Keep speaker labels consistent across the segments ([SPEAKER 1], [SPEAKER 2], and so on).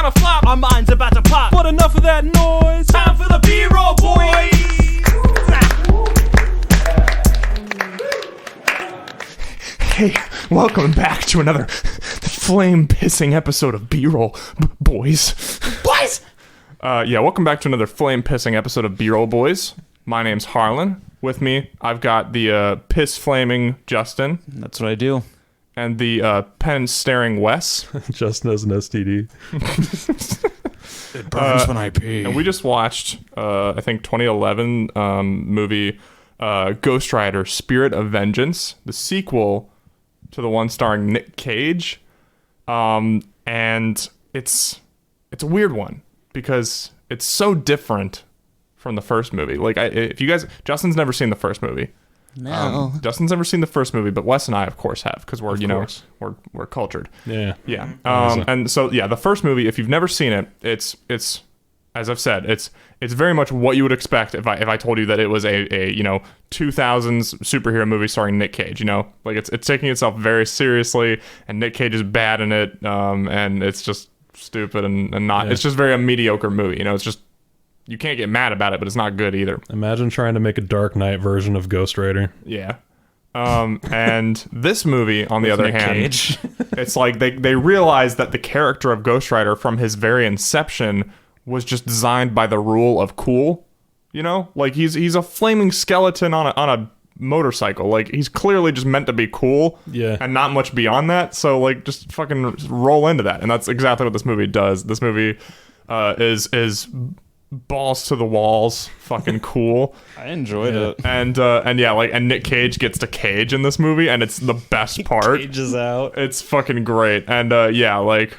[SPEAKER 1] gonna flop, our minds about to pop. But enough of that noise, time for the B-roll, boys.
[SPEAKER 2] Hey, welcome back to another flame-pissing episode of B-roll, boys.
[SPEAKER 1] Boys!
[SPEAKER 2] Welcome back to another flame-pissing episode of B-roll, boys. My name's Harlan. With me, I've got the piss-flaming Justin.
[SPEAKER 3] That's what I do.
[SPEAKER 2] And the pen-staring Wes.
[SPEAKER 4] Justin has an STD.
[SPEAKER 3] It burns when I pee.
[SPEAKER 2] And we just watched, I think, 2011 movie Ghost Rider: Spirit of Vengeance, the sequel to the one starring Nick Cage. And it's a weird one because it's so different from the first movie. Like, if you guys, Justin's never seen the first movie.
[SPEAKER 3] No.
[SPEAKER 2] Justin's never seen the first movie, but Wes and I, of course, have, because we're cultured.
[SPEAKER 4] Yeah.
[SPEAKER 2] Yeah. And so, yeah, the first movie, if you've never seen it, it's as I've said, it's very much what you would expect if I told you that it was a 2000s superhero movie starring Nick Cage. You know, like it's taking itself very seriously, and Nick Cage is bad in it, and it's just stupid and not. Yeah. It's just very a mediocre movie. You know, it's just. You can't get mad about it, but it's not good either.
[SPEAKER 4] Imagine trying to make a Dark Knight version of Ghost Rider.
[SPEAKER 2] Yeah. And this movie, on the other hand, it's like they realized that the character of Ghost Rider from his very inception was just designed by the rule of cool. You know? Like, he's a flaming skeleton on a motorcycle. Like, he's clearly just meant to be cool.
[SPEAKER 4] Yeah.
[SPEAKER 2] And not much beyond that. So, like, just fucking roll into that. And that's exactly what this movie does. This movie is balls to the walls, fucking cool.
[SPEAKER 3] I enjoyed it.
[SPEAKER 2] And yeah, like, and Nick Cage gets to cage in this movie, and it's the best part.
[SPEAKER 3] Cages out.
[SPEAKER 2] It's fucking great. And yeah, like,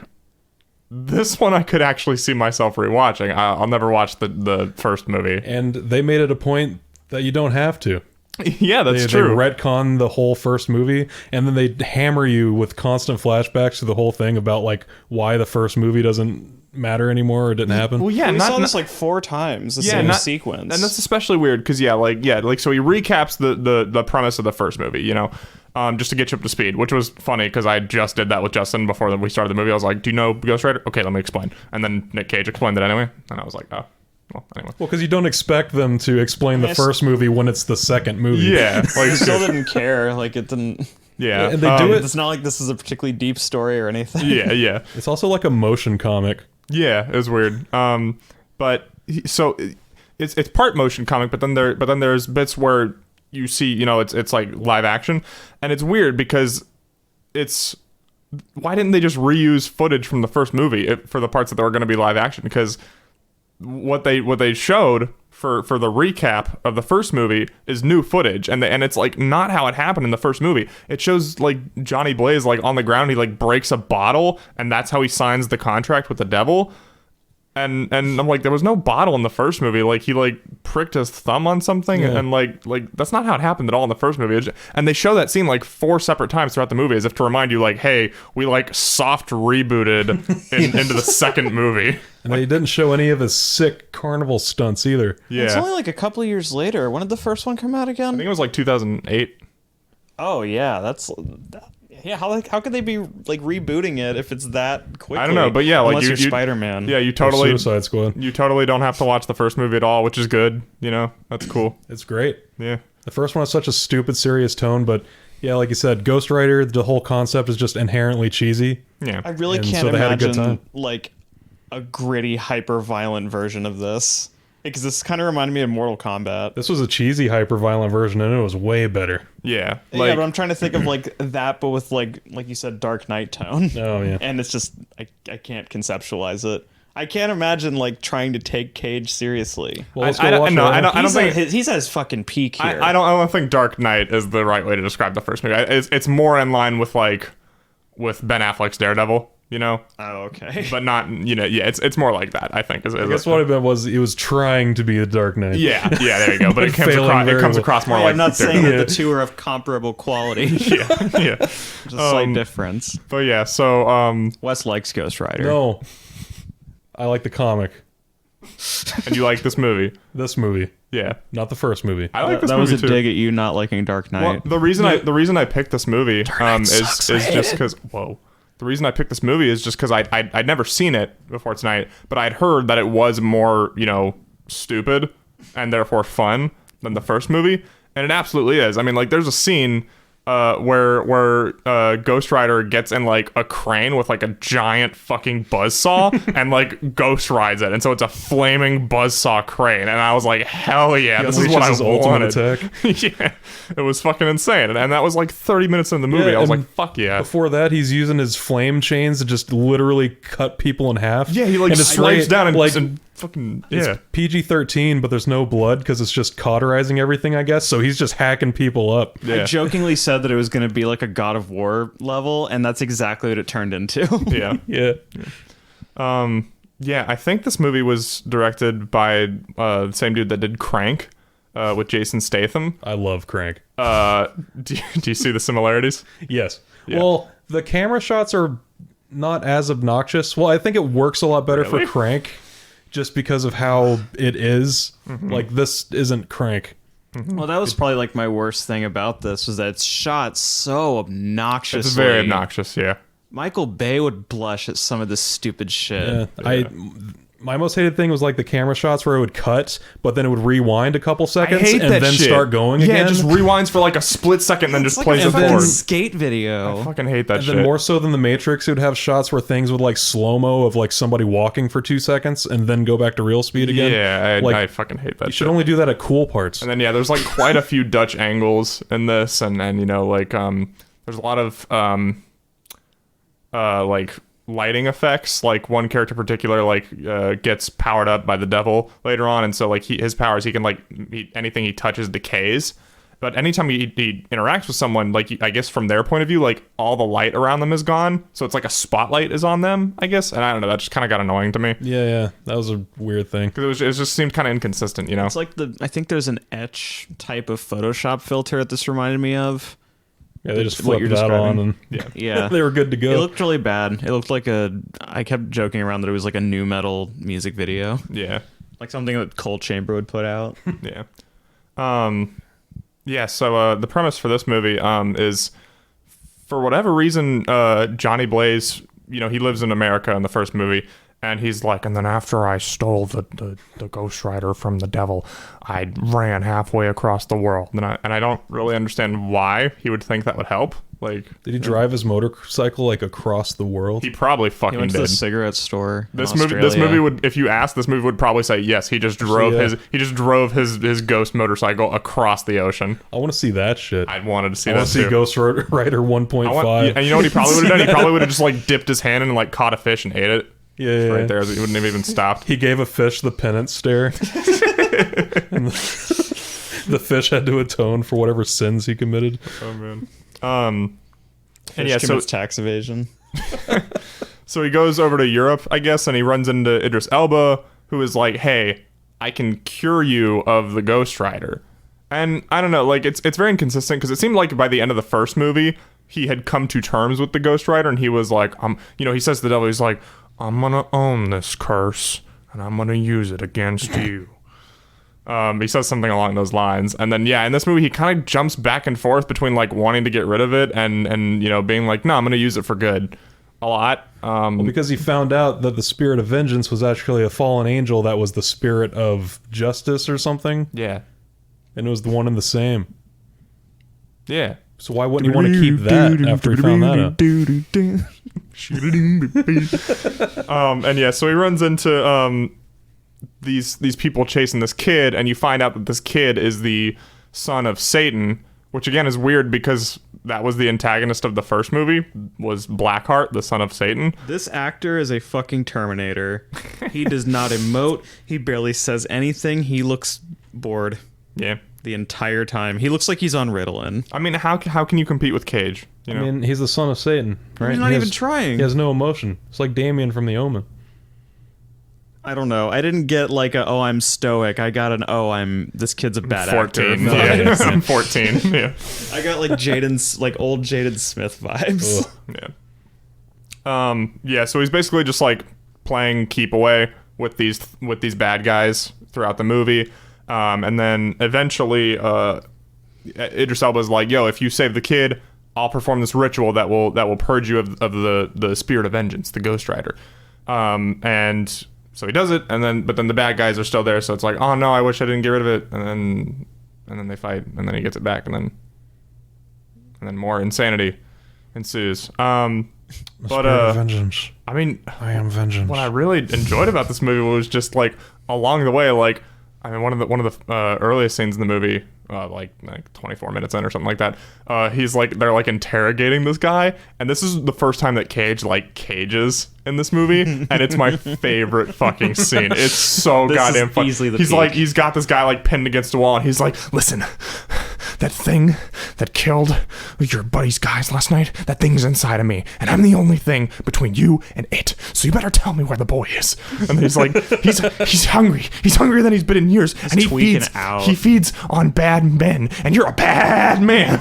[SPEAKER 2] this one I could actually see myself rewatching. I'll never watch the first movie.
[SPEAKER 4] And they made it a point that you don't have to.
[SPEAKER 2] Yeah, that's true.
[SPEAKER 4] They retcon the whole first movie, and then they hammer you with constant flashbacks to the whole thing about, like, why the first movie doesn't matter anymore or didn't happen.
[SPEAKER 2] Well, yeah,
[SPEAKER 3] we saw this like 4 times, the same sequence. And
[SPEAKER 2] that's especially weird because, so he recaps the premise of the first movie, you know, just to get you up to speed, which was funny because I just did that with Justin before we started the movie. I was like, do you know Ghost Rider? Okay, let me explain. And then Nick Cage explained it anyway, and I was like, oh. Well, anyway.
[SPEAKER 4] Well, because you don't expect them to explain the first movie when it's the second movie.
[SPEAKER 2] Yeah.
[SPEAKER 3] Like, still didn't care. Like, it didn't...
[SPEAKER 2] Yeah.
[SPEAKER 4] And they do it...
[SPEAKER 3] It's not like this is a particularly deep story or anything.
[SPEAKER 2] Yeah.
[SPEAKER 4] It's also like a motion comic.
[SPEAKER 2] Yeah, it was weird. But so it's part motion comic, but then there's bits where you see, you know, it's like live action, and it's weird because why didn't they just reuse footage from the first movie for the parts that were going to be live action? Because what they showed for the recap of the first movie is new footage, and it's like not how it happened in the first movie. It shows like Johnny Blaze like on the ground, he like breaks a bottle, and that's how he signs the contract with the devil. And I'm like, there was no bottle in the first movie. Like, he like pricked his thumb on something, and like that's not how it happened at all in the first movie. And they show that scene like 4 separate times throughout the movie, as if to remind you, like, hey, we like soft rebooted into the second movie.
[SPEAKER 4] And they didn't show any of his sick carnival stunts either.
[SPEAKER 2] Yeah,
[SPEAKER 3] it's only like a couple of years later. When did the first one come out again?
[SPEAKER 2] I think it was like 2008.
[SPEAKER 3] Oh yeah, yeah. How could they be like rebooting it if it's that quickly?
[SPEAKER 2] I don't know, but yeah, like
[SPEAKER 3] unless you're Spider-Man.
[SPEAKER 2] Yeah, you totally
[SPEAKER 4] Suicide Squad.
[SPEAKER 2] You totally don't have to watch the first movie at all, which is good. You know, that's cool.
[SPEAKER 4] It's great.
[SPEAKER 2] Yeah,
[SPEAKER 4] the first one has such a stupid, serious tone, but yeah, like you said, Ghost Rider, the whole concept is just inherently cheesy.
[SPEAKER 2] Yeah,
[SPEAKER 3] I really can't imagine like a gritty, hyper-violent version of this. Because this kind of reminded me of Mortal Kombat.
[SPEAKER 4] This was a cheesy, hyper-violent version, and it was way better.
[SPEAKER 2] Yeah.
[SPEAKER 3] Like, but I'm trying to think of like that, but with like you said, Dark Knight tone.
[SPEAKER 4] Oh, yeah.
[SPEAKER 3] And it's just, I can't conceptualize it. I can't imagine like trying to take Cage seriously.
[SPEAKER 4] Well,
[SPEAKER 2] I don't think
[SPEAKER 3] he's at his fucking peak here.
[SPEAKER 2] I don't think Dark Knight is the right way to describe the first movie. It's more in line with with Ben Affleck's Daredevil. You know?
[SPEAKER 3] Oh, okay.
[SPEAKER 2] But not, you know, yeah, it's more like that, I think.
[SPEAKER 4] I guess what I meant was it was trying to be a Dark Knight.
[SPEAKER 2] Yeah, there you go. But it comes across more like...
[SPEAKER 3] I'm not saying that the two are of comparable quality.
[SPEAKER 2] yeah.
[SPEAKER 3] Just a slight difference.
[SPEAKER 2] But yeah, so...
[SPEAKER 3] Wes likes Ghost Rider.
[SPEAKER 4] No. I like the comic.
[SPEAKER 2] And you like this movie?
[SPEAKER 4] This movie.
[SPEAKER 2] Yeah.
[SPEAKER 4] Not the first movie.
[SPEAKER 2] I like this
[SPEAKER 3] movie
[SPEAKER 2] movie
[SPEAKER 3] too. That was a dig at you not liking Dark Knight.
[SPEAKER 2] Well, the reason I picked this movie is just because... Whoa. the reason I picked this movie is just because I'd never seen it before tonight, but I'd heard that it was more, stupid and therefore fun than the first movie, and it absolutely is. I mean, like, there's a scene where Ghost Rider gets in like a crane with like a giant fucking buzzsaw and like ghost rides it, and so it's a flaming buzzsaw crane, and I was like, hell yeah, this is what I wanted. Yeah, it was fucking insane, and that was like 30 minutes in the movie.
[SPEAKER 4] Yeah,
[SPEAKER 2] I was like, fuck yeah.
[SPEAKER 4] Before that, he's using his flame chains to just literally cut people in half.
[SPEAKER 2] Yeah, he like slays down and
[SPEAKER 4] like
[SPEAKER 2] and fucking
[SPEAKER 4] it's PG-13, but there's no blood because it's just cauterizing everything, I guess. So he's just hacking people up.
[SPEAKER 2] Yeah.
[SPEAKER 3] I jokingly said that it was going to be like a God of War level, and that's exactly what it turned into.
[SPEAKER 2] Yeah.
[SPEAKER 4] Yeah.
[SPEAKER 2] Yeah, I think this movie was directed by the same dude that did Crank with Jason Statham.
[SPEAKER 4] I love Crank.
[SPEAKER 2] Do you see the similarities?
[SPEAKER 4] Yes.
[SPEAKER 2] Yeah.
[SPEAKER 4] Well, the camera shots are not as obnoxious. Well, I think it works a lot better
[SPEAKER 2] Really?
[SPEAKER 4] for Crank just because of how it is.
[SPEAKER 2] Mm-hmm.
[SPEAKER 4] Like, this isn't Crank.
[SPEAKER 3] Well, that was probably like my worst thing about this was that it's shot so obnoxiously.
[SPEAKER 2] It's very obnoxious, yeah.
[SPEAKER 3] Michael Bay would blush at some of this stupid shit.
[SPEAKER 4] Yeah. My most hated thing was like the camera shots where it would cut, but then it would rewind a couple seconds and then start going again.
[SPEAKER 2] Yeah, it just rewinds for like a split second and then just
[SPEAKER 3] It's like
[SPEAKER 2] plays
[SPEAKER 3] a
[SPEAKER 2] it
[SPEAKER 3] fucking
[SPEAKER 2] forward.
[SPEAKER 3] skate video.
[SPEAKER 2] I fucking hate that
[SPEAKER 4] And
[SPEAKER 2] shit.
[SPEAKER 4] then more so than the Matrix, it would have shots where things would like slow-mo of like somebody walking for 2 seconds and then go back to real speed again.
[SPEAKER 2] Yeah,
[SPEAKER 4] Like,
[SPEAKER 2] I fucking hate that
[SPEAKER 4] You
[SPEAKER 2] shit.
[SPEAKER 4] should only do that at cool parts.
[SPEAKER 2] And then yeah, there's like quite a few Dutch angles in this, and like there's a lot of like lighting effects. Like one character in particular gets powered up by the devil later on, and so like his powers, he can like anything he touches decays. But anytime he interacts with someone, like I guess from their point of view, like all the light around them is gone, so it's like a spotlight is on them, I guess. And I don't know, that just kind of got annoying to me
[SPEAKER 4] Yeah, that was a weird thing.
[SPEAKER 2] because it just seemed kind of inconsistent,
[SPEAKER 3] It's like I think there's an etch type of Photoshop filter that this reminded me of.
[SPEAKER 4] Yeah, they just
[SPEAKER 3] What
[SPEAKER 4] flipped
[SPEAKER 3] you're
[SPEAKER 4] that on
[SPEAKER 3] describing.
[SPEAKER 4] and
[SPEAKER 3] Yeah.
[SPEAKER 4] they were good to
[SPEAKER 3] It
[SPEAKER 4] go.
[SPEAKER 3] looked really bad. It looked like I kept joking around that it was like a new metal music video.
[SPEAKER 2] Yeah.
[SPEAKER 3] Like something that Cold Chamber would put out.
[SPEAKER 2] Yeah. Yeah, so the premise for this movie is, for whatever reason, Johnny Blaze, he lives in America in the first movie, and he's like, and then after I stole the Ghost Rider from the devil, I ran halfway across the world. And I don't really understand why he would think that would help. Like,
[SPEAKER 4] Did he drive his motorcycle like across the world?
[SPEAKER 2] he probably
[SPEAKER 3] He
[SPEAKER 2] fucking
[SPEAKER 3] went to the
[SPEAKER 2] did.
[SPEAKER 3] cigarette store.
[SPEAKER 2] This
[SPEAKER 3] in
[SPEAKER 2] movie
[SPEAKER 3] Australia.
[SPEAKER 2] would, if you asked, this movie would probably say yes. He just drove his ghost motorcycle across the ocean.
[SPEAKER 4] I want to see that shit.
[SPEAKER 2] I wanted to see
[SPEAKER 4] I
[SPEAKER 2] that
[SPEAKER 4] want to see
[SPEAKER 2] too.
[SPEAKER 4] Ghost Rider 1.5.
[SPEAKER 2] And you know what he probably would have done? He probably would have just like dipped his hand in and like caught a fish and ate it.
[SPEAKER 4] Yeah.
[SPEAKER 2] Right there. He wouldn't have even stopped.
[SPEAKER 4] He gave a fish the penance stare. And the fish had to atone for whatever sins he committed.
[SPEAKER 2] Oh man.
[SPEAKER 3] Fish
[SPEAKER 2] yeah, so-
[SPEAKER 3] commits tax evasion.
[SPEAKER 2] So he goes over to Europe, I guess, and he runs into Idris Elba, who is like, "Hey, I can cure you of the Ghost Rider." And I don't know, like it's very inconsistent because it seemed like by the end of the first movie, he had come to terms with the Ghost Rider, and he was like, he says to the devil, he's like, "I'm gonna own this curse, and I'm gonna use it against you." He says something along those lines, and then in this movie he kind of jumps back and forth between like wanting to get rid of it and being like, "No, I'm gonna use it for good," a lot.
[SPEAKER 4] Because he found out that the spirit of vengeance was actually a fallen angel that was the spirit of justice or something,
[SPEAKER 2] Yeah.
[SPEAKER 4] and it was the one and the same.
[SPEAKER 2] Yeah.
[SPEAKER 4] So why wouldn't you want to keep that after he found that out?
[SPEAKER 2] And yeah, so he runs into these people chasing this kid, and you find out that this kid is the son of Satan, which again is weird because that was the antagonist of the first movie, was Blackheart, the son of Satan.
[SPEAKER 3] This actor is a fucking Terminator. He does not emote. He barely says anything. He looks bored
[SPEAKER 2] Yeah.
[SPEAKER 3] the entire time. He looks like he's on Ritalin.
[SPEAKER 2] I mean, how can you compete with Cage? You know?
[SPEAKER 4] I mean, he's the son of Satan, right?
[SPEAKER 3] He's not
[SPEAKER 4] He
[SPEAKER 3] even
[SPEAKER 4] has-
[SPEAKER 3] trying.
[SPEAKER 4] He has no emotion. It's like Damien from The Omen.
[SPEAKER 3] I don't know. I didn't get like I'm stoic. I got this kid's a bad
[SPEAKER 2] 14.
[SPEAKER 3] actor.
[SPEAKER 2] Yeah. I'm 14. Yeah.
[SPEAKER 3] I got like old Jaden Smith vibes.
[SPEAKER 4] Ugh.
[SPEAKER 2] Yeah. Yeah, so he's basically just like playing keep away with these bad guys throughout the movie. And then eventually Idris Elba's like, "Yo, if you save the kid, I'll perform this ritual that will purge you of the spirit of vengeance, the Ghost Rider. And so he does it, but then the bad guys are still there, so it's like, oh no, I wish I didn't get rid of it, and then they fight, and then he gets it back, and then more insanity ensues. Spirit
[SPEAKER 4] of vengeance.
[SPEAKER 2] I mean,
[SPEAKER 4] I am vengeance.
[SPEAKER 2] What I really enjoyed about this movie was just like along the way, like I mean, one of the earliest scenes in the movie, like 24 minutes in or something like that, they're like interrogating this guy, and this is the first time that Cage like cages in this movie, and it's my favorite fucking scene. It's so goddamn funny. He's got this guy like pinned against a wall, and he's like, listen, that thing that killed your buddy's guys last night, that thing's inside of me, and I'm the only thing between you and it, so you better tell me where the boy is. And he's like, he's hungry. He's hungrier than he's been in years, and he feeds on bad men, and you're a bad man.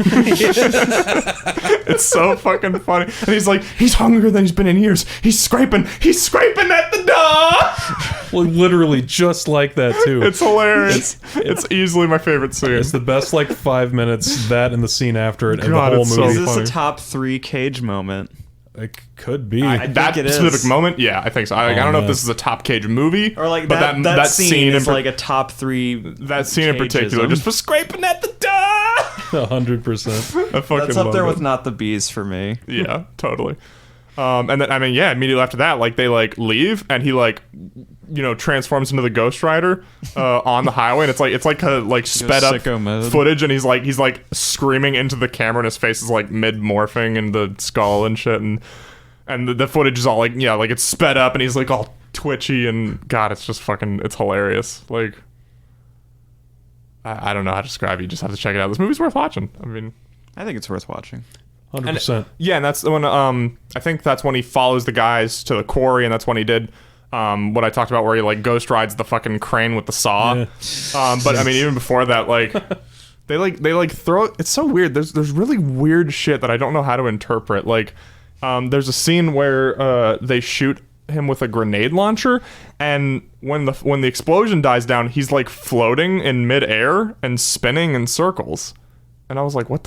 [SPEAKER 2] It's so fucking funny. And he's like, he's hungrier than he's been in years. He's scraping at the door.
[SPEAKER 4] Well, literally just like that too.
[SPEAKER 2] It's hilarious. It's easily my favorite scene.
[SPEAKER 4] It's the best like 5 minutes, that and the scene after it, and
[SPEAKER 2] God,
[SPEAKER 4] the whole
[SPEAKER 2] it's so
[SPEAKER 4] movie.
[SPEAKER 3] Is this
[SPEAKER 2] funny.
[SPEAKER 3] a top 3 Cage moment?
[SPEAKER 4] It could be.
[SPEAKER 2] That
[SPEAKER 3] think it
[SPEAKER 2] specific
[SPEAKER 3] is.
[SPEAKER 2] moment, yeah, I think so. I don't know if this is a top Cage movie,
[SPEAKER 3] Or like
[SPEAKER 2] but
[SPEAKER 3] that scene is
[SPEAKER 2] in
[SPEAKER 3] like a top 3.
[SPEAKER 2] that scene in particular,
[SPEAKER 3] Cageism.
[SPEAKER 2] just for scraping at the door.
[SPEAKER 4] 100%.
[SPEAKER 2] I fucking
[SPEAKER 3] That's up
[SPEAKER 2] love
[SPEAKER 3] there
[SPEAKER 2] it.
[SPEAKER 3] with Not the Bees for me.
[SPEAKER 2] Yeah, totally. And then I mean, yeah, immediately after that, like they like leave, and he like, transforms into the Ghost Rider on the highway, and it's like a sped up
[SPEAKER 3] sicko mode.
[SPEAKER 2] footage, and he's like screaming into the camera, and his face is like mid morphing in the skull and shit, and the footage is all like it's sped up, and he's like all twitchy, and God, it's just fucking, it's hilarious. Like I don't know how to describe it. You just have to check it out. This movie's worth watching. I mean,
[SPEAKER 3] I think it's worth watching.
[SPEAKER 4] 100%.
[SPEAKER 2] yeah, and that's when I think that's when he follows the guys to the quarry, and that's when he did what I talked about, where he like ghost rides the fucking crane with the saw.
[SPEAKER 4] Yeah.
[SPEAKER 2] But I mean, even before that, like they throw. It's so weird. There's really weird shit that I don't know how to interpret. Like there's a scene where they shoot him with a grenade launcher, and when the explosion dies down, he's like floating in midair and spinning in circles, and I was like, what?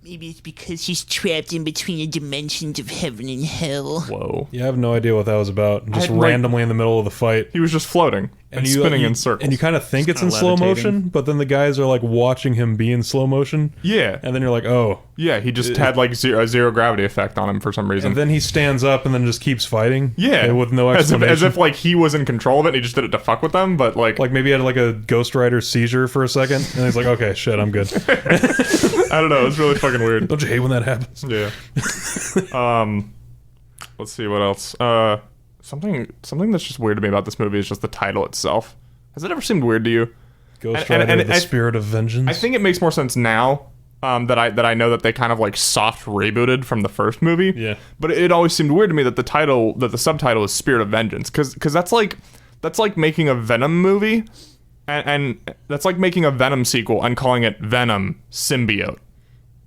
[SPEAKER 5] Maybe it's because he's trapped in between the dimensions of heaven and hell.
[SPEAKER 2] Whoa.
[SPEAKER 4] Yeah, I have no idea what that was about. Just randomly in the middle of the fight.
[SPEAKER 2] He was just floating and spinning in circles.
[SPEAKER 4] And you kind of think it's in slow motion, but then the guys are like watching him be in slow motion.
[SPEAKER 2] Yeah.
[SPEAKER 4] And then you're like, oh.
[SPEAKER 2] Yeah, he just had like a zero gravity effect on him for some reason.
[SPEAKER 4] And then he stands up and then just keeps fighting.
[SPEAKER 2] Yeah.
[SPEAKER 4] With no
[SPEAKER 2] as
[SPEAKER 4] explanation.
[SPEAKER 2] if like he was in control of it and he just did it to fuck with them, but like
[SPEAKER 4] maybe he had like a Ghost Rider seizure for a second, and he's like, okay, shit, I'm good.
[SPEAKER 2] I don't know, it's really fucking weird.
[SPEAKER 4] Don't you hate when that happens?
[SPEAKER 2] Yeah. Let's see what else. Something that's just weird to me about this movie is just the title itself. Has it ever seemed weird to you?
[SPEAKER 4] Ghost Rider, the Spirit of Vengeance.
[SPEAKER 2] I think it makes more sense now that I know that they kind of like soft rebooted from the first movie.
[SPEAKER 4] Yeah.
[SPEAKER 2] But it always seemed weird to me that the subtitle is Spirit of Vengeance, because that's like making a Venom movie, and that's like making a Venom sequel and calling it Venom Symbiote.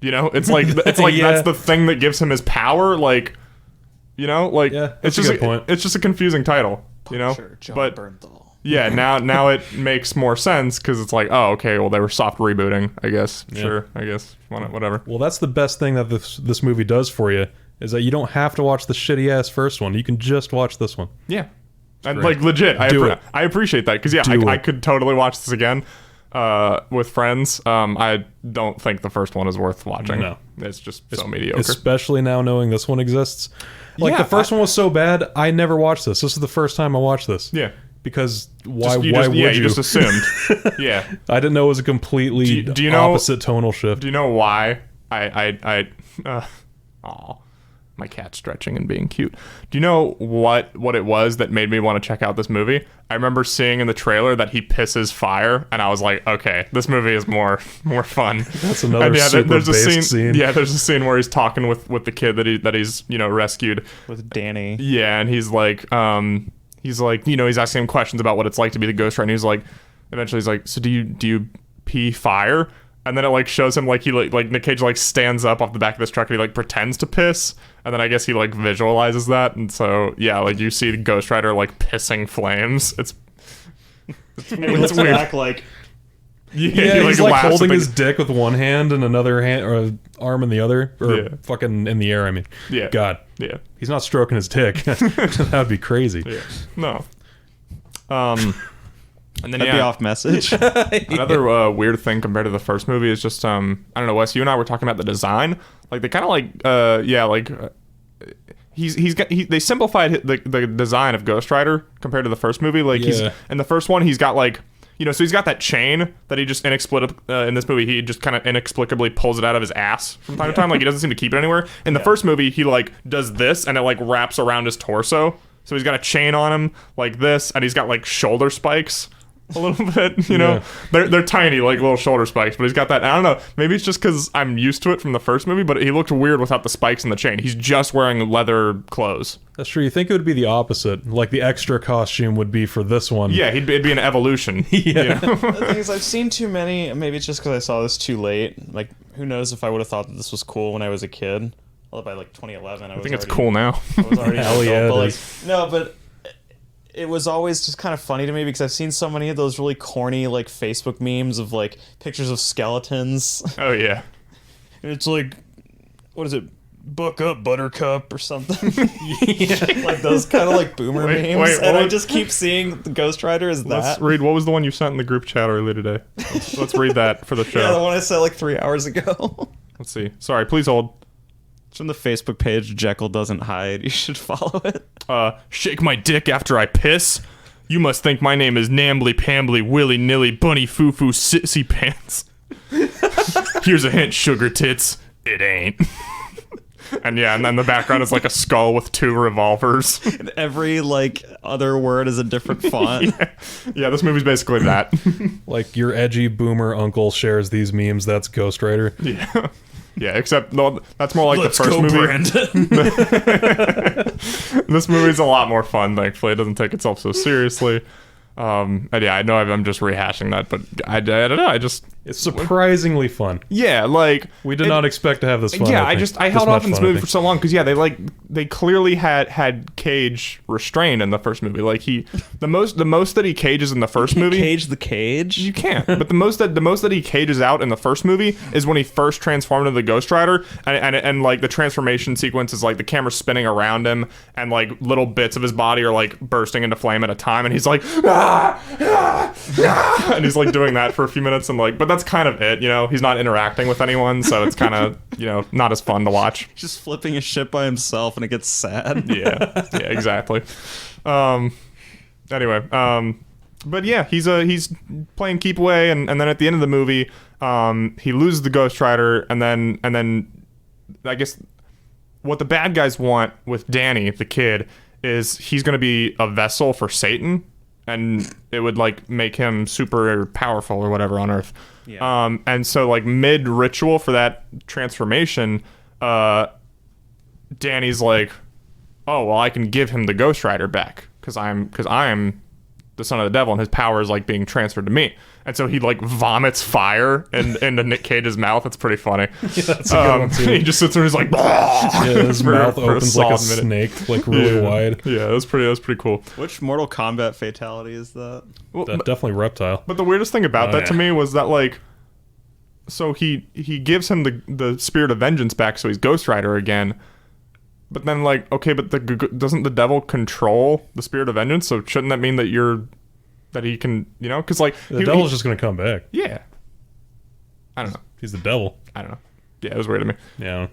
[SPEAKER 2] It's like
[SPEAKER 4] Yeah.
[SPEAKER 2] that's the thing that gives him his power. Like,
[SPEAKER 4] Yeah,
[SPEAKER 2] it's
[SPEAKER 4] that's a
[SPEAKER 2] just
[SPEAKER 4] good point.
[SPEAKER 2] It's just a confusing title. But yeah, now it makes more sense because it's like, oh, okay, well, they were soft rebooting, I guess.
[SPEAKER 4] Yeah.
[SPEAKER 2] Sure, I guess. Whatever.
[SPEAKER 4] Well, that's the best thing that this movie does for you, is that you don't have to watch the shitty ass first one. You can just watch this one.
[SPEAKER 2] Yeah. And
[SPEAKER 4] great.
[SPEAKER 2] like legit, I appreciate that because I could totally watch this again with friends. I don't think the first one is worth watching.
[SPEAKER 4] No.
[SPEAKER 2] It's just so mediocre.
[SPEAKER 4] Especially now knowing this one exists. Like,
[SPEAKER 2] Yeah,
[SPEAKER 4] the first one was so bad, I never watched this. This is the first time I watched this.
[SPEAKER 2] Yeah.
[SPEAKER 4] Because why
[SPEAKER 2] You
[SPEAKER 4] would you?
[SPEAKER 2] just assumed. Yeah.
[SPEAKER 4] I didn't know it was a completely
[SPEAKER 2] Do you know-
[SPEAKER 4] opposite tonal shift.
[SPEAKER 2] Do you know why my cat's stretching and being cute. Do you know what it was that made me want to check out this movie? I remember seeing in the trailer that he pisses fire, and I was like, okay, this movie is more fun.
[SPEAKER 4] That's another super based scene.
[SPEAKER 2] Yeah, there's a scene where he's talking with the kid that he's rescued
[SPEAKER 3] With Danny.
[SPEAKER 2] Yeah, and he's like he's asking him questions about what it's like to be the Ghost Rider, and he's like, eventually he's like, so do you pee fire? And then it like shows him like he like Nick Cage like stands up off the back of this truck and he like pretends to piss, and then I guess he like visualizes that, and so yeah, like you see the Ghost Rider like pissing flames. It's
[SPEAKER 3] And he looks back like,
[SPEAKER 4] Yeah, he's like
[SPEAKER 2] laughs at
[SPEAKER 4] holding
[SPEAKER 2] the-
[SPEAKER 4] his dick with one hand and another hand or arm in the other, or
[SPEAKER 2] Yeah.
[SPEAKER 4] fucking in the air. I mean,
[SPEAKER 2] Yeah.
[SPEAKER 4] God,
[SPEAKER 2] Yeah.
[SPEAKER 4] he's not stroking his dick. That would be crazy.
[SPEAKER 2] Yeah. No. And then
[SPEAKER 3] That'd be off message.
[SPEAKER 2] another weird thing compared to the first movie is just I don't know, Wes, you and I were talking about the design. Like they kind of they simplified the design of Ghost Rider compared to the first movie. Like he's
[SPEAKER 4] Yeah.
[SPEAKER 2] in the first one, he's got like, so he's got that chain that he just in this movie he just kind of inexplicably pulls it out of his ass from time to time. Like he doesn't seem to keep it anywhere. In the first movie, he like does this and it like wraps around his torso. So he's got a chain on him like this, and he's got like shoulder spikes a little bit,
[SPEAKER 4] Yeah.
[SPEAKER 2] They're tiny, like little shoulder spikes, but he's got that. I don't know, maybe it's just because I'm used to it from the first movie, but he looked weird without the spikes and the chain. He's just wearing leather clothes.
[SPEAKER 4] That's true. You think it would be the opposite? Like the extra costume would be for this one.
[SPEAKER 2] Yeah, it'd be an evolution.
[SPEAKER 4] Yeah.
[SPEAKER 3] The thing is, I've seen too many. Maybe it's just because I saw this too late. Like, who knows if I would have thought that this was cool when I was a kid. Well, by like 2011, I
[SPEAKER 2] think it's cool now.
[SPEAKER 3] I was already
[SPEAKER 4] Hell
[SPEAKER 3] an
[SPEAKER 4] yeah,
[SPEAKER 3] adult,
[SPEAKER 4] it
[SPEAKER 3] but
[SPEAKER 4] is.
[SPEAKER 3] no, but it was always just kind of funny to me because I've seen so many of those really corny like Facebook memes of like pictures of skeletons.
[SPEAKER 2] Oh yeah.
[SPEAKER 3] And it's like, what is it? Book up, Buttercup, or something. Like those kind of like boomer
[SPEAKER 2] Wait,
[SPEAKER 3] memes.
[SPEAKER 2] what
[SPEAKER 3] And I
[SPEAKER 2] was-
[SPEAKER 3] just keep seeing the Ghost Rider as
[SPEAKER 2] Let's
[SPEAKER 3] that.
[SPEAKER 2] read. What was the one you sent in the group chat earlier today? Let's read that for the show.
[SPEAKER 3] Yeah, the one I said like 3 hours ago.
[SPEAKER 2] Let's see. Sorry, please hold.
[SPEAKER 3] It's from the Facebook page Jekyll Doesn't Hide. You should follow it.
[SPEAKER 2] Shake my dick after I piss. You must think my name is Nambly Pambly Willy Nilly Bunny Foo Foo Sissy Pants. Here's a hint, sugar tits. It ain't. And yeah, and then the background is like a skull with 2 revolvers.
[SPEAKER 3] And every like other word is a different font.
[SPEAKER 2] Yeah, this movie's basically that.
[SPEAKER 4] Like your edgy boomer uncle shares these memes. That's Ghost Rider.
[SPEAKER 2] Yeah. Yeah, except no, that's more like
[SPEAKER 3] Let's
[SPEAKER 2] the first
[SPEAKER 3] go,
[SPEAKER 2] movie.
[SPEAKER 3] Brandon.
[SPEAKER 2] This movie's a lot more fun, thankfully. It doesn't take itself so seriously. And yeah, I know I'm just rehashing that, but I don't know.
[SPEAKER 4] It's surprisingly fun.
[SPEAKER 2] Yeah, like
[SPEAKER 4] We did not expect to have this fun.
[SPEAKER 2] Yeah, I
[SPEAKER 4] think.
[SPEAKER 2] held
[SPEAKER 4] much
[SPEAKER 2] off in this
[SPEAKER 4] fun, I
[SPEAKER 2] movie
[SPEAKER 4] think.
[SPEAKER 2] for so long because they clearly had Cage restrained in the first movie. Like the most that he cages in the first movie.
[SPEAKER 3] Cage the cage.
[SPEAKER 2] You can't. But the most that he cages out in the first movie is when he first transformed into the Ghost Rider, and like the transformation sequence is like the camera spinning around him, and like little bits of his body are like bursting into flame at a time, and he's like, and he's like doing that for a few minutes, and like, but that's kind of it, He's not interacting with anyone, so it's kind of not as fun to watch.
[SPEAKER 3] Just flipping his shit by himself, and it gets sad.
[SPEAKER 2] Yeah, exactly. Anyway, but yeah, he's playing keep away, and then at the end of the movie, he loses the Ghost Rider, and then I guess what the bad guys want with Danny, the kid, is he's going to be a vessel for Satan, and it would like make him super powerful or whatever on Earth.
[SPEAKER 3] Yeah.
[SPEAKER 2] And so like mid ritual for that transformation, Danny's like, oh well, I can give him the Ghost Rider back because I'm the son of the devil, and his power is like being transferred to me. And so he like vomits fire into Nick Cage's mouth. It's pretty funny.
[SPEAKER 4] Yeah, that's a good one too.
[SPEAKER 2] He just sits there, he's like,
[SPEAKER 4] Yeah, his mouth
[SPEAKER 2] for a
[SPEAKER 4] opens like a
[SPEAKER 2] solid minute.
[SPEAKER 4] snake, like really wide.
[SPEAKER 2] Yeah, that's pretty cool.
[SPEAKER 3] Which Mortal Kombat fatality is that?
[SPEAKER 2] Well,
[SPEAKER 4] Definitely reptile.
[SPEAKER 2] but the weirdest thing about
[SPEAKER 4] Oh,
[SPEAKER 2] that to
[SPEAKER 4] yeah.
[SPEAKER 2] me was that like, so he gives him the spirit of vengeance back, so he's Ghost Rider again. But then like, okay, but doesn't the devil control the spirit of vengeance? So shouldn't that mean that he can, because like
[SPEAKER 4] The devil's just gonna come back.
[SPEAKER 2] yeah. I don't know.
[SPEAKER 4] He's the devil.
[SPEAKER 2] I don't know. Yeah, it was weird to me.
[SPEAKER 4] Yeah.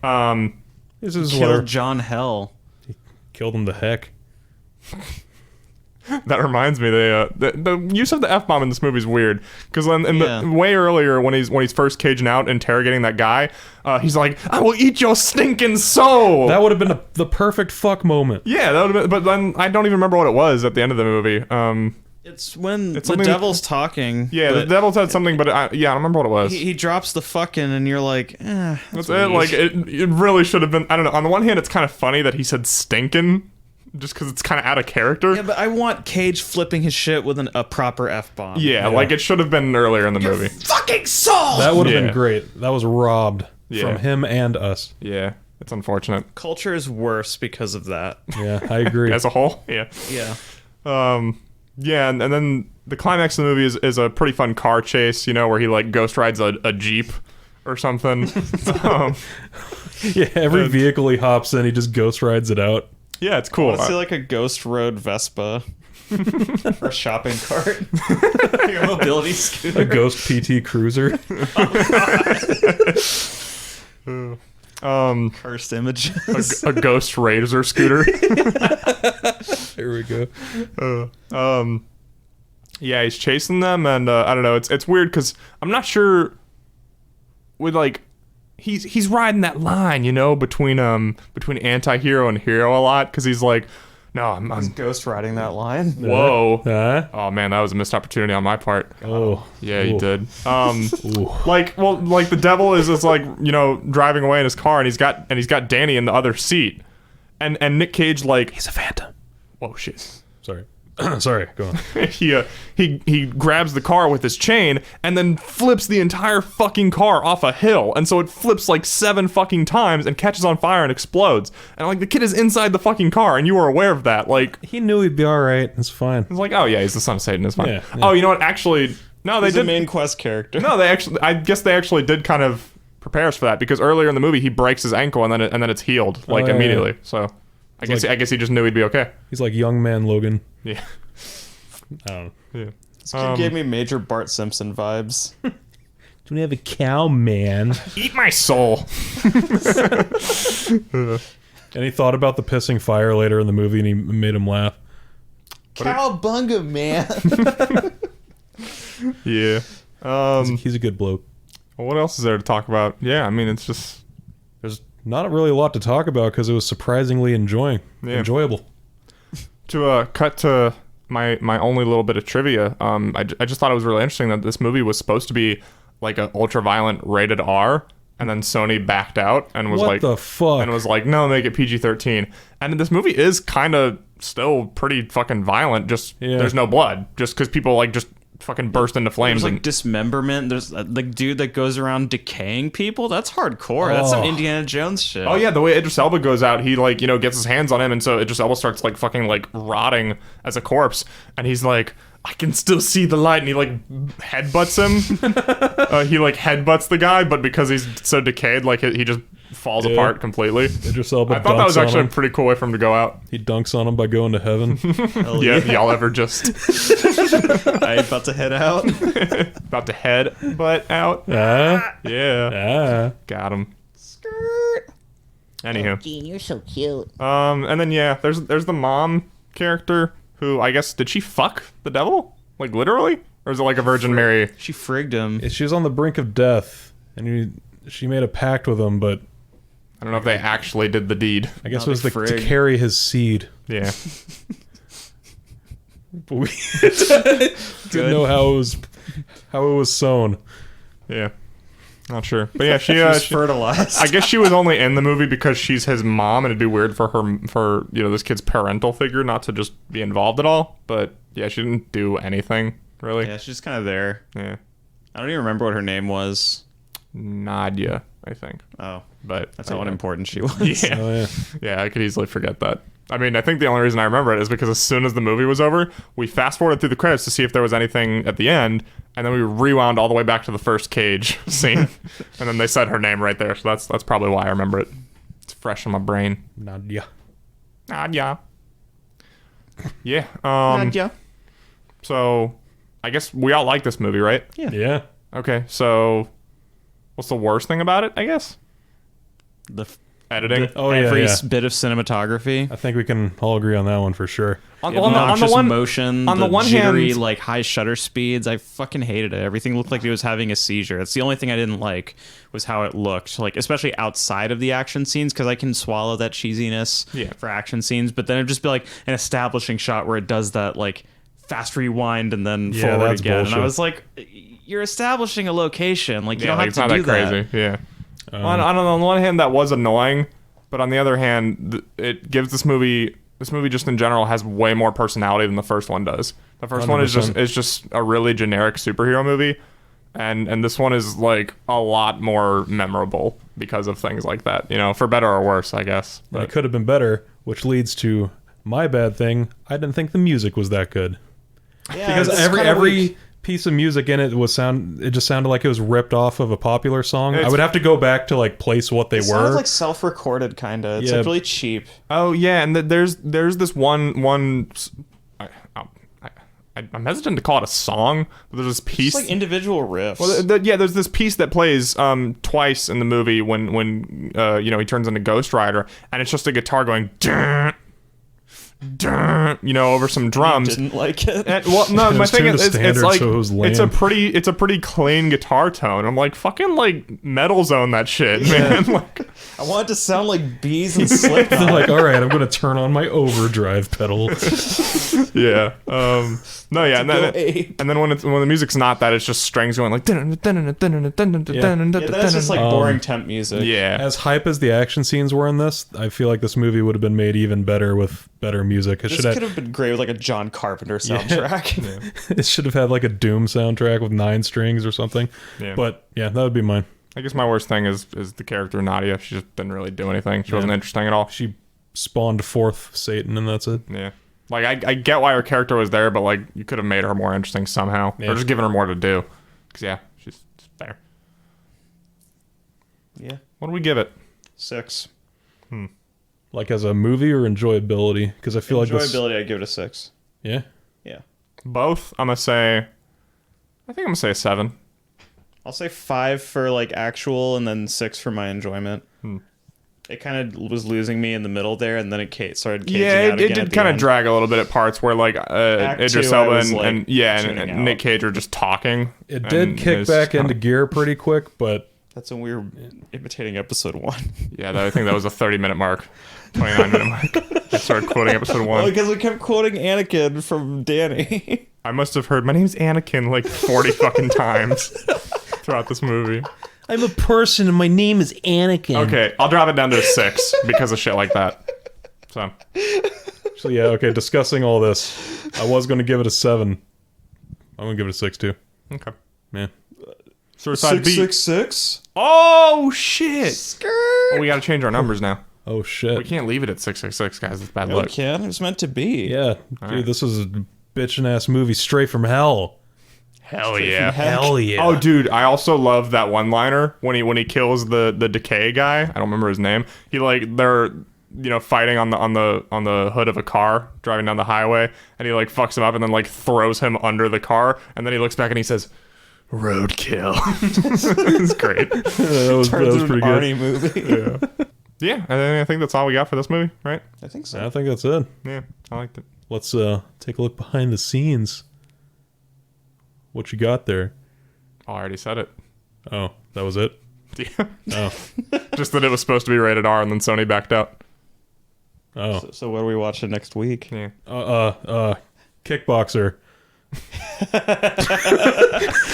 [SPEAKER 4] This is
[SPEAKER 3] Killed
[SPEAKER 4] whatever.
[SPEAKER 3] John Hell.
[SPEAKER 4] Killed him the heck.
[SPEAKER 2] That reminds me, the use of the F-bomb in this movie is weird because
[SPEAKER 3] Yeah.
[SPEAKER 2] way earlier when he's first caging out interrogating that guy, he's like, "I will eat your stinking soul."
[SPEAKER 4] That would have been the perfect fuck moment.
[SPEAKER 2] Yeah, that would have been. But then I don't even remember what it was at the end of the movie.
[SPEAKER 3] It's when
[SPEAKER 2] It's
[SPEAKER 3] the
[SPEAKER 2] something-
[SPEAKER 3] devil's talking.
[SPEAKER 2] Yeah, the
[SPEAKER 3] but
[SPEAKER 2] devil said something, but I don't remember what it was.
[SPEAKER 3] he drops the fucking, and you're like,
[SPEAKER 2] That's it. Like it really should have been. I don't know. On the one hand, it's kind of funny that he said stinking, just because it's kind of out of character.
[SPEAKER 3] Yeah, but I want Cage flipping his shit with a proper F-bomb.
[SPEAKER 2] Yeah, like it should have been earlier in the movie.
[SPEAKER 3] Fucking soul!
[SPEAKER 4] That would have
[SPEAKER 2] Yeah.
[SPEAKER 4] been great. That was robbed
[SPEAKER 2] Yeah.
[SPEAKER 4] from him and us.
[SPEAKER 2] Yeah, it's unfortunate
[SPEAKER 3] Culture is worse because of that.
[SPEAKER 4] Yeah, I agree.
[SPEAKER 2] as a whole. Yeah.
[SPEAKER 3] Yeah.
[SPEAKER 2] Yeah, and then the climax of the movie is a pretty fun car chase, you know, where he like ghost rides a Jeep or something.
[SPEAKER 4] Yeah, every vehicle he hops in, he just ghost rides it out.
[SPEAKER 2] Yeah, it's cool.
[SPEAKER 3] I see like a ghost road Vespa. Or a shopping cart. Your mobility scooter.
[SPEAKER 4] A ghost PT Cruiser.
[SPEAKER 3] Cursed images.
[SPEAKER 2] a ghost razor scooter.
[SPEAKER 4] There we go.
[SPEAKER 2] Yeah, he's chasing them, and I don't know. It's weird because I'm not sure. With like, he's riding that line, you know, between anti-hero and hero a lot, because he's like, no, I'm
[SPEAKER 3] Ghost riding that line.
[SPEAKER 2] whoa.
[SPEAKER 4] Huh?
[SPEAKER 2] Oh man, that was a missed opportunity on my part.
[SPEAKER 4] Oh.
[SPEAKER 2] Yeah, you
[SPEAKER 4] Ooh.
[SPEAKER 2] did.
[SPEAKER 4] Ooh.
[SPEAKER 2] Like the devil is just like, you know, driving away in his car, and he's got Danny in the other seat, and Nick Cage like
[SPEAKER 4] He's a phantom.
[SPEAKER 2] whoa shit.
[SPEAKER 4] Sorry. Sorry, go on.
[SPEAKER 2] he grabs the car with his chain and then flips the entire fucking car off a hill, and so it flips like 7 fucking times and catches on fire and explodes. And like the kid is inside the fucking car, and you were aware of that. Like
[SPEAKER 4] He knew he'd be alright. It's fine.
[SPEAKER 2] it's like, oh yeah, he's the son of Satan. It's fine.
[SPEAKER 4] Yeah.
[SPEAKER 2] Oh, you know what? Actually, no, they
[SPEAKER 3] He's the
[SPEAKER 2] did.
[SPEAKER 3] main quest character.
[SPEAKER 2] No, I guess they actually did kind of prepare us for that, because earlier in the movie he breaks his ankle and then it's healed like
[SPEAKER 4] yeah,
[SPEAKER 2] immediately.
[SPEAKER 4] yeah.
[SPEAKER 2] So I guess he just knew he'd be okay.
[SPEAKER 4] He's like young man Logan.
[SPEAKER 2] Yeah.
[SPEAKER 4] I don't know.
[SPEAKER 2] Yeah.
[SPEAKER 3] This kid gave me major Bart Simpson vibes.
[SPEAKER 4] Don't have a cow, man.
[SPEAKER 2] Eat my soul.
[SPEAKER 4] And he thought about the pissing fire later in the movie, and he made him laugh.
[SPEAKER 3] Cowabunga, man.
[SPEAKER 2] Yeah.
[SPEAKER 4] He's a good bloke.
[SPEAKER 2] What else is there to talk about? Yeah, I mean, it's just
[SPEAKER 4] There's not really a lot to talk about because it was surprisingly enjoyable.
[SPEAKER 2] to cut to my only little bit of trivia. I just thought it was really interesting that this movie was supposed to be like an ultra violent rated R, and then Sony backed out and was
[SPEAKER 4] What
[SPEAKER 2] like,
[SPEAKER 4] the fuck?
[SPEAKER 2] and was like, no, make it PG-13. And this movie is kind of still pretty fucking violent. Just there's no blood, just because people like just fucking burst into flames.
[SPEAKER 3] There's like
[SPEAKER 2] And
[SPEAKER 3] dismemberment. There's like dude that goes around decaying people. That's hardcore. That's some Indiana Jones shit.
[SPEAKER 2] oh yeah, the way Idris Elba goes out, he like, you know, gets his hands on him, and so Idris Elba starts like fucking like rotting as a corpse, and he's like, I can still see the light, and he like headbutts him. He like headbutts the guy, but because he's so decayed, like he just falls apart completely.
[SPEAKER 4] Idris Elba
[SPEAKER 2] I thought that was
[SPEAKER 4] dunks on
[SPEAKER 2] actually a
[SPEAKER 4] him.
[SPEAKER 2] pretty cool way for him to go out.
[SPEAKER 4] He dunks on him by going to heaven.
[SPEAKER 2] Yeah, y'all ever just
[SPEAKER 3] I'm about to head out.
[SPEAKER 2] about to head butt out? Yeah, got him.
[SPEAKER 3] Skirt.
[SPEAKER 2] Anywho,
[SPEAKER 5] Gene, you're so cute.
[SPEAKER 2] and then yeah, there's the mom character who, I guess, did she fuck the devil? Like literally? Or is it like a Virgin Mary?
[SPEAKER 3] She frigged him.
[SPEAKER 4] She was on the brink of death, and she made a pact with him, but
[SPEAKER 2] I don't know if they actually did the deed.
[SPEAKER 4] I guess
[SPEAKER 3] Not
[SPEAKER 4] it was
[SPEAKER 3] the
[SPEAKER 4] to
[SPEAKER 3] frig.
[SPEAKER 4] carry his seed.
[SPEAKER 2] Yeah.
[SPEAKER 4] We didn't know how it was sown.
[SPEAKER 2] Yeah. Not sure. But yeah,
[SPEAKER 3] She was fertilized.
[SPEAKER 2] I guess she was only in the movie because she's his mom, and it'd be weird for you know, this kid's parental figure not to just be involved at all. But yeah, she didn't do anything really.
[SPEAKER 3] Yeah, she's just kind of there.
[SPEAKER 2] Yeah.
[SPEAKER 3] I don't even remember what her name was.
[SPEAKER 2] Nadia, I think.
[SPEAKER 3] Oh,
[SPEAKER 2] But
[SPEAKER 3] that's how unimportant she was.
[SPEAKER 2] Yeah.
[SPEAKER 4] Oh yeah.
[SPEAKER 2] Yeah, I could easily forget that. I mean, I think the only reason I remember it is because as soon as the movie was over, we fast forwarded through the credits to see if there was anything at the end, and then we rewound all the way back to the first Cage scene, and then they said her name right there. So that's probably why I remember it. It's fresh in my brain.
[SPEAKER 4] Nadia.
[SPEAKER 2] Nadia. Yeah.
[SPEAKER 3] Nadia.
[SPEAKER 2] So I guess we all like this movie, right?
[SPEAKER 4] Yeah.
[SPEAKER 2] Okay. So what's the worst thing about it? I guess
[SPEAKER 3] The
[SPEAKER 2] editing.
[SPEAKER 4] Oh
[SPEAKER 3] every
[SPEAKER 4] yeah.
[SPEAKER 3] bit of cinematography.
[SPEAKER 4] I think we can all agree on that one for sure.
[SPEAKER 2] On
[SPEAKER 3] The
[SPEAKER 2] the
[SPEAKER 3] obnoxious
[SPEAKER 2] one
[SPEAKER 3] motion,
[SPEAKER 2] on the one
[SPEAKER 3] jittery,
[SPEAKER 2] hand-
[SPEAKER 3] like high shutter speeds. I fucking hated it. Everything looked like he was having a seizure. That's the only thing I didn't like was how it looked. Like especially outside of the action scenes, because I can swallow that cheesiness for action scenes. But then it'd just be like an establishing shot where it does that like fast rewind and then forward
[SPEAKER 4] that's
[SPEAKER 3] again.
[SPEAKER 4] bullshit.
[SPEAKER 3] And I was like, you're establishing a location. Like you
[SPEAKER 2] Yeah,
[SPEAKER 3] don't
[SPEAKER 2] like,
[SPEAKER 3] have
[SPEAKER 2] it's
[SPEAKER 3] to
[SPEAKER 2] not
[SPEAKER 3] do
[SPEAKER 2] that
[SPEAKER 3] that.
[SPEAKER 2] crazy. Yeah. On the one hand, that was annoying, but on the other hand, it gives this movie just in general has way more personality than the first one does. The first one is
[SPEAKER 4] 100%.
[SPEAKER 2] just a really generic superhero movie, and this one is like a lot more memorable because of things like that. You know, for better or worse, I guess.
[SPEAKER 4] And it
[SPEAKER 2] But
[SPEAKER 4] could have been better, which leads to my bad thing. I didn't think the music was that good. because every piece of music in it it just sounded like it was ripped off of a popular song. I would have to go back to like place what they were.
[SPEAKER 3] Sounds like self-recorded kind of. It's like really cheap.
[SPEAKER 2] Oh yeah, and there's this one. I'm hesitant to call it a song, but there's this piece.
[SPEAKER 3] It's like individual riffs.
[SPEAKER 2] Well, there's this piece that plays twice in the movie when he turns into Ghost Rider, and it's just a guitar going dun, dun, over some drums.
[SPEAKER 3] Didn't like it.
[SPEAKER 2] And, well, no, my thing is, it's like
[SPEAKER 4] so
[SPEAKER 2] it's a pretty clean guitar tone. I'm like, fucking like metal zone that shit, man. Like,
[SPEAKER 3] I want it to sound like bees and Slipknot.
[SPEAKER 4] They're like, all right, I'm gonna turn on my overdrive pedal.
[SPEAKER 2] yeah. No, yeah, and then when the music's not that, it's just strings going like. That's
[SPEAKER 3] just like boring temp music.
[SPEAKER 2] Yeah.
[SPEAKER 4] As hype as the action scenes were in this, I feel like this movie would have been made even better with better music.
[SPEAKER 3] This could have been great with like a John Carpenter soundtrack.
[SPEAKER 4] Yeah. It should have had like a Doom soundtrack with 9 strings or something. Yeah. But yeah, that would be mine.
[SPEAKER 2] I guess my worst thing is the character Nadia. She just didn't really do anything. She wasn't interesting at all.
[SPEAKER 4] She spawned forth Satan, and that's it.
[SPEAKER 2] Yeah. Like, I get why her character was there, but, like, you could have made her more interesting somehow. Yeah. Or just given her more to do. Because, yeah, she's there.
[SPEAKER 3] Yeah.
[SPEAKER 2] What do we give it?
[SPEAKER 3] 6.
[SPEAKER 4] Like, as a movie or enjoyability? Because I feel like this...
[SPEAKER 3] Enjoyability, I'd give it a 6.
[SPEAKER 4] Yeah?
[SPEAKER 3] Yeah.
[SPEAKER 2] Both, I think I'm going to say a 7.
[SPEAKER 3] I'll say 5 for, like, actual, and then 6 for my enjoyment. It kind of was losing me in the middle there, and then it started caging out again.
[SPEAKER 2] It did kind of drag a little bit at parts where, like, Idris Elba and Nick Cage are just talking.
[SPEAKER 4] It did kick back into gear pretty quick, but...
[SPEAKER 3] That's when we were imitating episode 1.
[SPEAKER 2] Yeah, I think that was a 30-minute mark. 29-minute mark. I started quoting episode 1.
[SPEAKER 3] Well, because we kept quoting Anakin from Danny.
[SPEAKER 2] I must have heard, my name's Anakin, like 40 fucking times throughout this movie.
[SPEAKER 5] I'm a person and my name is Anakin.
[SPEAKER 2] Okay, I'll drop it down to a 6 because of shit like that. So
[SPEAKER 4] yeah, okay, discussing all this, I was going to give it a 7. I'm going to give it a 6 too.
[SPEAKER 2] Okay.
[SPEAKER 4] Man.
[SPEAKER 2] Suicide Beat.
[SPEAKER 3] 666?
[SPEAKER 2] Oh, shit.
[SPEAKER 3] Skirt.
[SPEAKER 2] Oh, we got to change our numbers now.
[SPEAKER 4] Oh, shit.
[SPEAKER 2] We can't leave it at 666, guys. It's bad
[SPEAKER 3] No,
[SPEAKER 2] luck.
[SPEAKER 3] we can. It was meant to be.
[SPEAKER 4] Yeah. Dude, this is a bitchin' ass movie straight from hell.
[SPEAKER 2] Hell yeah.
[SPEAKER 4] Hell yeah.
[SPEAKER 2] Oh, dude, I also love that one-liner when he kills the decay guy. I don't remember his name. They're fighting on the hood of a car driving down the highway, and he like fucks him up and then like throws him under the car, and then he looks back and he says, "Roadkill." It's great.
[SPEAKER 4] that was pretty good.
[SPEAKER 3] Arnie movie.
[SPEAKER 2] Yeah, I think that's all we got for this movie, right?
[SPEAKER 3] I think so.
[SPEAKER 4] I think that's it.
[SPEAKER 2] Yeah, I liked it.
[SPEAKER 4] Let's take a look behind the scenes. What you got there?
[SPEAKER 2] Oh, I already said it.
[SPEAKER 4] Oh, that was it?
[SPEAKER 2] Yeah.
[SPEAKER 4] Oh.
[SPEAKER 2] Just that it was supposed to be rated R and then Sony backed out.
[SPEAKER 4] Oh.
[SPEAKER 3] So what are we watching next week?
[SPEAKER 2] Yeah.
[SPEAKER 4] Kickboxer.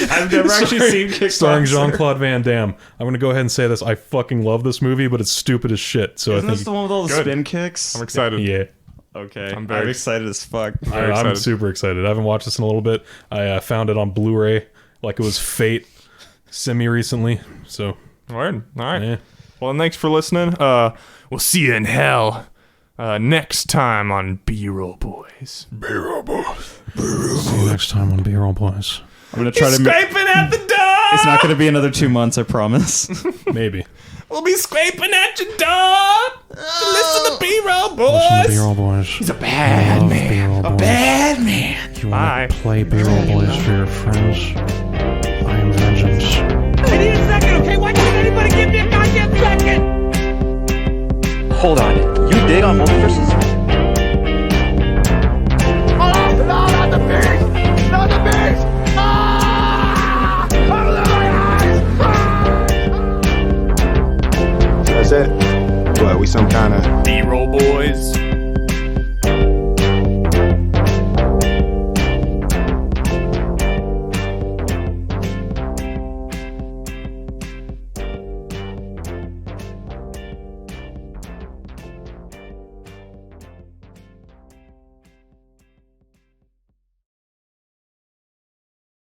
[SPEAKER 3] I've never actually seen Kickboxer.
[SPEAKER 4] Starring Jean-Claude Van Damme. I'm going to go ahead and say this. I fucking love this movie, but it's stupid as shit. So
[SPEAKER 3] Isn't
[SPEAKER 4] I think
[SPEAKER 3] this the one with all the spin kicks?
[SPEAKER 2] I'm excited.
[SPEAKER 4] Yeah.
[SPEAKER 3] Okay.
[SPEAKER 2] I'm
[SPEAKER 3] excited as fuck.
[SPEAKER 4] I'm super excited. I haven't watched this in a little bit. I found it on Blu-ray like it was Fate semi-recently. So.
[SPEAKER 2] Word. All right.
[SPEAKER 4] Yeah.
[SPEAKER 2] Well, thanks for listening. We'll see you in hell next time on B-Roll Boys. B-Roll Boys.
[SPEAKER 4] See you next time on B-Roll Boys.
[SPEAKER 3] I'm going to try to...
[SPEAKER 2] Scraping at the door!
[SPEAKER 3] It's not going to be another 2 months, I promise.
[SPEAKER 4] Maybe.
[SPEAKER 2] We'll be scraping at your door to listen to B-Roll Boys.
[SPEAKER 4] Listen to B-Roll Boys.
[SPEAKER 2] He's a bad man. A bad man.
[SPEAKER 4] You want to play B-Roll Boys for your friends? I am vengeance.
[SPEAKER 6] I need a second, okay? Why can't anybody give me a goddamn second?
[SPEAKER 7] Hold on. You dig on multiverses?
[SPEAKER 6] Oh, no, not the beast! Not the beast! Ah! Cover my eyes! Ah!
[SPEAKER 8] That's it. What, we some kind of
[SPEAKER 2] B-Roll Boys.